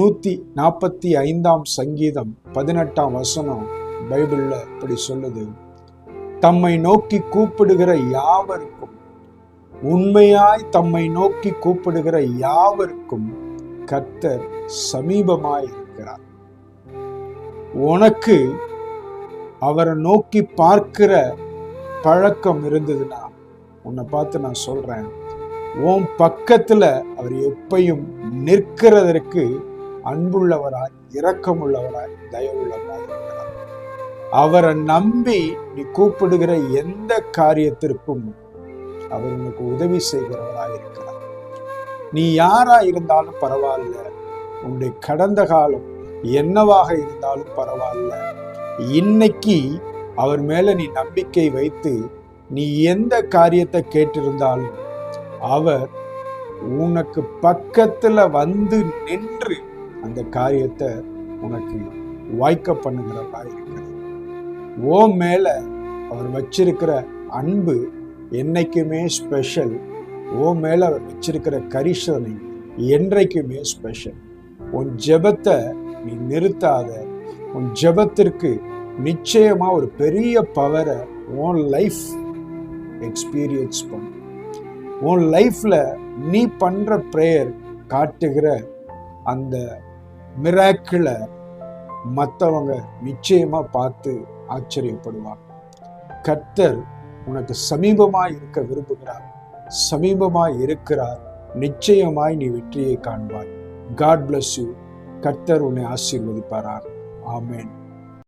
145 சங்கீதம் 18 பைபிள்ல இப்படி சொல்லுது, தம்மை நோக்கி கூப்பிடுகிற யாவருக்கும், உண்மையாய் தம்மை நோக்கி கூப்பிடுகிற யாவருக்கும் கர்த்தர் சமீபமாய் இருக்கிறார். உனக்கு அவரை நோக்கி பார்க்கிற பழக்கம் இருந்ததுன்னா உன்னை பார்த்து நான் சொல்றேன், உன் பக்கத்துல அவர் எப்பையும் நிற்கிறதற்கு அன்புள்ளவராய், இரக்கமுள்ளவராய், தயவுள்ளவராய் இருக்கிறார். அவரை நம்பி நீ கூப்பிடுகிற எந்த காரியத்திற்கும் அவர் உனக்கு உதவி செய்கிறவராய் இருக்கிறார். நீ யாரா இருந்தாலும் பரவாயில்ல, உன்னுடைய கடந்த காலம் என்னவாக இருந்தாலும் பரவாயில்ல, இன்னைக்கு அவர் மேல நீ நம்பிக்கை வைத்து நீ எந்த காரியத்தை கேட்டிருந்தாலும் அவர் உனக்கு பக்கத்துல வந்து நின்று அந்த காரியத்தை உனக்கு வாய்க்க பண்ணுகிறவரா இருக்கிறது. ஓ மேல அவர் வச்சிருக்கிற அன்பு என்னைக்குமே ஸ்பெஷல். ஓ மேல அவர் வச்சிருக்கிற கரிசனை என்றைக்குமே ஸ்பெஷல். உன் ஜெபத்தை நீ நிறுத்தாத. உன் ஜெபத்திற்கு நிச்சயமா ஒரு பெரிய பவரை உன் லைஃப் எக்ஸ்பீரியன்ஸ் பண்ணு. உன் லைஃப்ல நீ பண்ற பிரேயர் காட்டுகிற அந்த மிராக்கிளை மற்றவங்க நிச்சயமா பார்த்து ஆச்சரியப்படுவாங்க. கர்த்தர் உனக்கு சமீபமாய் இருக்க விரும்புகிறார், சமீபமாய் இருக்கிறார். நிச்சயமாய் நீ வெற்றியை காண்பாய். God bless you. கர்த்தர் உன்னை ஆசீர்வதிப்பாராக. ஆமென்.